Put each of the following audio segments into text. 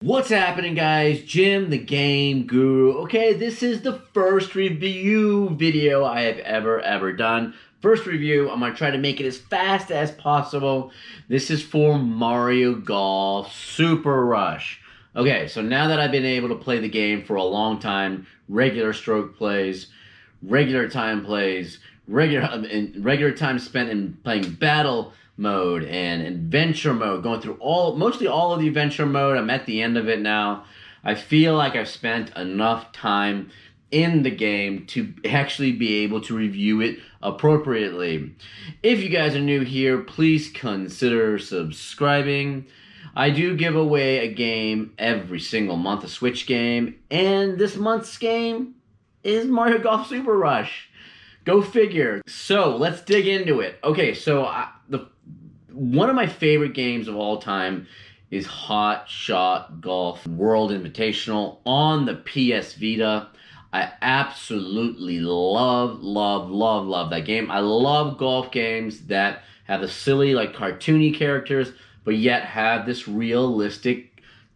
What's happening, guys? Jim the Game Guru. Okay, this is the first review video I have ever done. First review, I'm going to try to make it as fast as possible. This is for Mario Golf Super Rush. Okay, so now that I've been able to play the game for a long time, regular stroke plays, regular time plays, regular time spent in playing battle mode and adventure mode, going through mostly all of the adventure mode. I'm at the end of it now. I feel like I've spent enough time in the game to actually be able to review it appropriately. If you guys are new here, please consider subscribing. I do give away a game every single month, a Switch game, and this month's game is Mario Golf Super Rush. Go figure. So let's dig into it. Okay, so one of my favorite games of all time is Hot Shot Golf World Invitational on the PS Vita. I absolutely love that game. I love golf games that have the silly, like cartoony characters, but yet have this realistic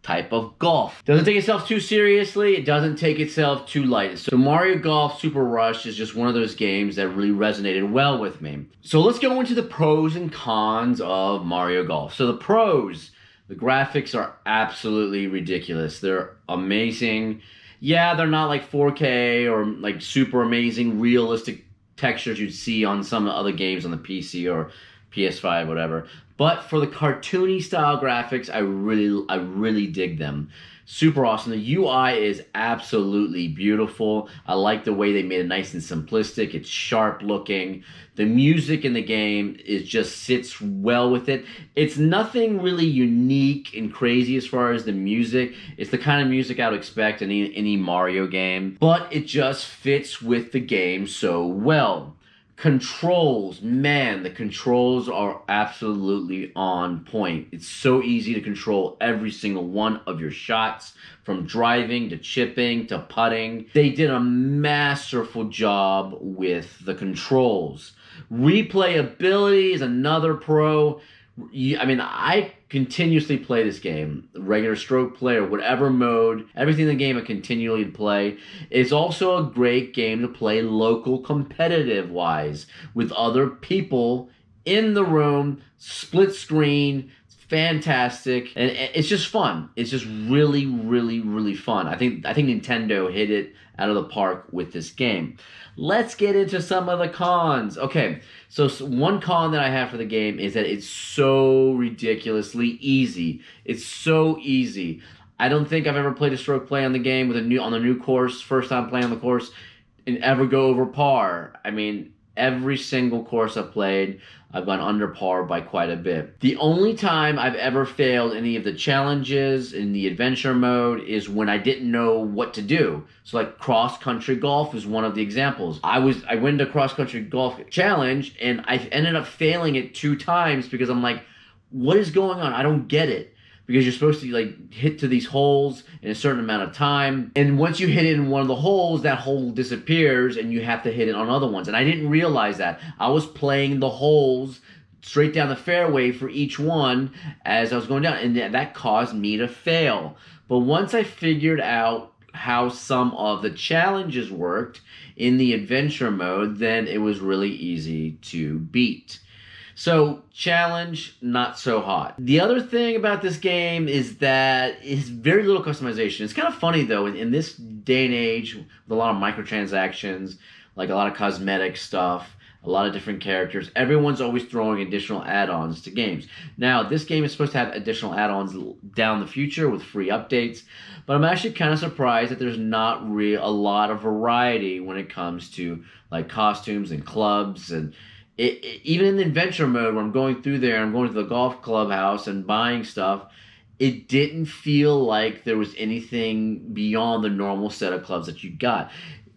type of golf. Doesn't take itself too seriously. It doesn't take itself too light. So Mario Golf Super Rush is just one of those games that really resonated well with me. So let's go into the pros and cons of Mario Golf. So the pros, the graphics are absolutely ridiculous. They're amazing. Yeah, they're not like 4K or like super amazing realistic textures you'd see on some other games on the PC or PS5, whatever. But for the cartoony style graphics, I really dig them. Super awesome. The UI is absolutely beautiful. I like the way they made it nice and simplistic. It's sharp looking. The music in the game sits well with it. It's nothing really unique and crazy as far as the music. It's the kind of music I would expect in any Mario game, but it just fits with the game so well. Controls, man, the controls are absolutely on point. It's so easy to control every single one of your shots, from driving to chipping to putting. They did a masterful job with the controls. Replayability is another pro. I continuously play this game, regular stroke play or whatever mode, everything in the game I continually play. It's also a great game to play local competitive wise with other people in the room, split screen. It's fantastic, and it's just fun. It's just really fun. I think Nintendo hit it out of the park with this game. Let's get into some of the cons. Okay, so one con that I have for the game is that it's so ridiculously easy. It's so easy. I don't think I've ever played a stroke play on the game on the new course, first time playing on the course, and ever go over par. I mean, every single course I've played, I've gone under par by quite a bit. The only time I've ever failed any of the challenges in the adventure mode is when I didn't know what to do. So like cross-country golf is one of the examples. I went to cross-country golf challenge and I ended up failing it 2 times because I'm like, what is going on? I don't get it. Because you're supposed to like hit to these holes in a certain amount of time, and once you hit it in one of the holes, that hole disappears and you have to hit it on other ones. And I didn't realize that. I was playing the holes straight down the fairway for each one as I was going down, and that caused me to fail. But once I figured out how some of the challenges worked in the adventure mode, then it was really easy to beat. So, challenge, not so hot. The other thing about this game is that it's very little customization. It's kind of funny, though, in this day and age, with a lot of microtransactions, like a lot of cosmetic stuff, a lot of different characters, everyone's always throwing additional add-ons to games. Now, this game is supposed to have additional add-ons down the future with free updates, but I'm actually kind of surprised that there's not a lot of variety when it comes to like costumes and clubs and even in the adventure mode, when I'm going through there, I'm going to the golf clubhouse and buying stuff, it didn't feel like there was anything beyond the normal set of clubs that you got.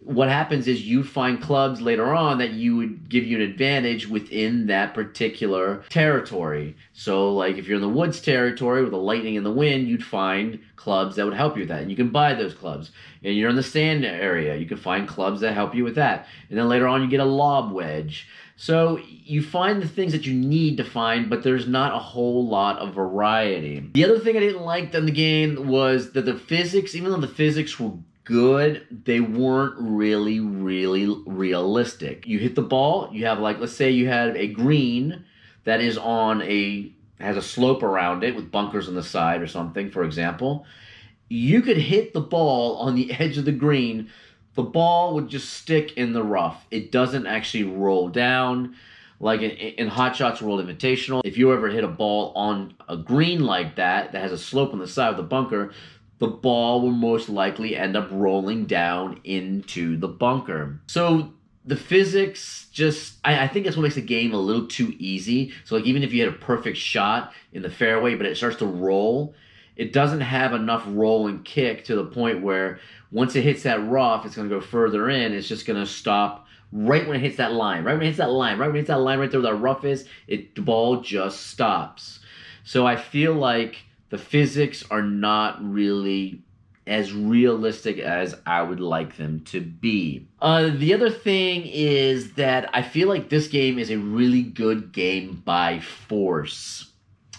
what happens is you find clubs later on that you would give you an advantage within that particular territory. So like if you're in the woods territory with the lightning and the wind, you'd find clubs that would help you with that, and you can buy those clubs. And you're in the sand area, you can find clubs that help you with that. And then later on you get a lob wedge. So you find the things that you need to find, but there's not a whole lot of variety. The other thing I didn't like in the game was that the physics, even though the physics were good, they weren't really realistic. You hit the ball, you have like, let's say you had a green that is has a slope around it with bunkers on the side or something, for example. You could hit the ball on the edge of the green, the ball would just stick in the rough. It doesn't actually roll down. Like in Hot Shots World Invitational, if you ever hit a ball on a green like that has a slope on the side of the bunker, the ball will most likely end up rolling down into the bunker. So the physics just, I think that's what makes the game a little too easy. So like even if you had a perfect shot in the fairway, but it starts to roll, it doesn't have enough roll and kick to the point where once it hits that rough, it's going to go further in. It's just going to stop right when it hits that line. Right when it hits that line right there where that rough is, the ball just stops. So I feel like the physics are not really as realistic as I would like them to be. The other thing is that I feel like this game is a really good game by force.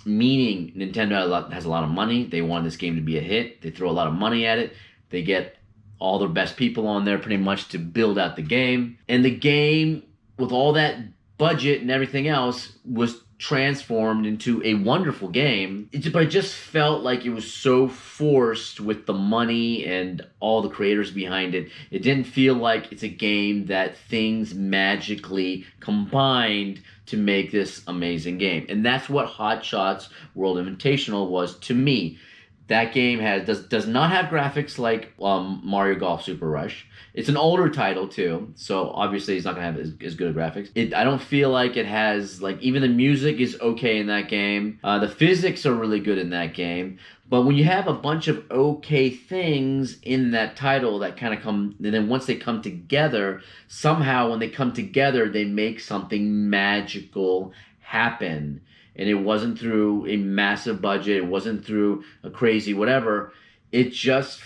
Meaning Nintendo has a lot of money. They want this game to be a hit. They throw a lot of money at it. They get all their best people on there pretty much to build out the game. And the game, with all that budget and everything else, was transformed into a wonderful game. But it just felt like it was so forced with the money and all the creators behind it. It didn't feel like it's a game that things magically combined to make this amazing game. And that's what Hot Shots World Invitational was to me. That game does not have graphics like Mario Golf Super Rush. It's an older title too, so obviously it's not gonna have as good of graphics. I don't feel like it has, like, even the music is okay in that game. The physics are really good in that game. But when you have a bunch of okay things in that title that kind of come, and then once they come together, somehow when they come together, they make something magical happen. And it wasn't through a massive budget. It wasn't through a crazy whatever. It just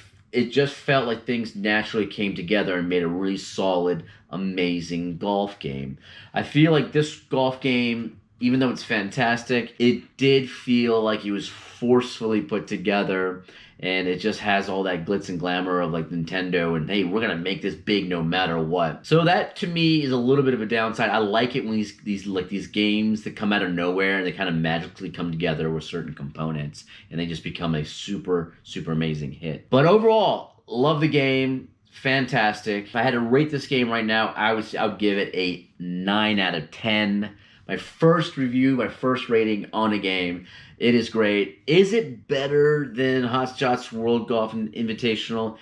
felt like things naturally came together and made a really solid, amazing golf game. I feel like this golf game, even though it's fantastic, it did feel like it was forcefully put together, and it just has all that glitz and glamour of like Nintendo and, hey, we're gonna make this big no matter what. So that to me is a little bit of a downside. I like it when these games that come out of nowhere and they kind of magically come together with certain components and they just become a super amazing hit. But overall, love the game. Fantastic. If I had to rate this game right now, I would give it a 9 out of 10. My first review, my first rating on a game. It is great. Is it better than Hot Shots World Golf Invitational?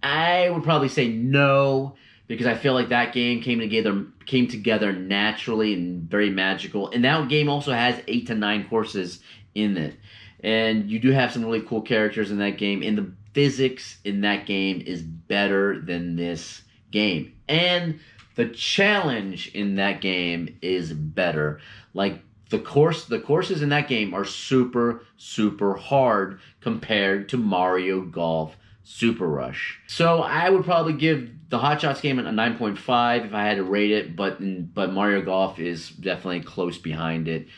I would probably say no, because I feel like that game came together naturally and very magical. And that game also has 8 to 9 courses in it. And you do have some really cool characters in that game. And the physics in that game is better than this game. And the challenge in that game is better. Like the courses in that game are super hard compared to Mario Golf Super Rush. So I would probably give the Hot Shots game a 9.5 if I had to rate it, but Mario Golf is definitely close behind it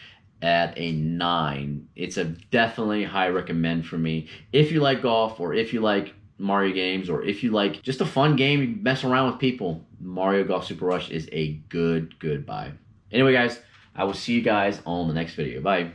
at a 9. It's a definitely high recommend for me. If you like golf, or if you like Mario games, or if you like just a fun game, you mess around with people, Mario Golf Super Rush is a good buy. Anyway, guys, I will see you guys on the next video. Bye.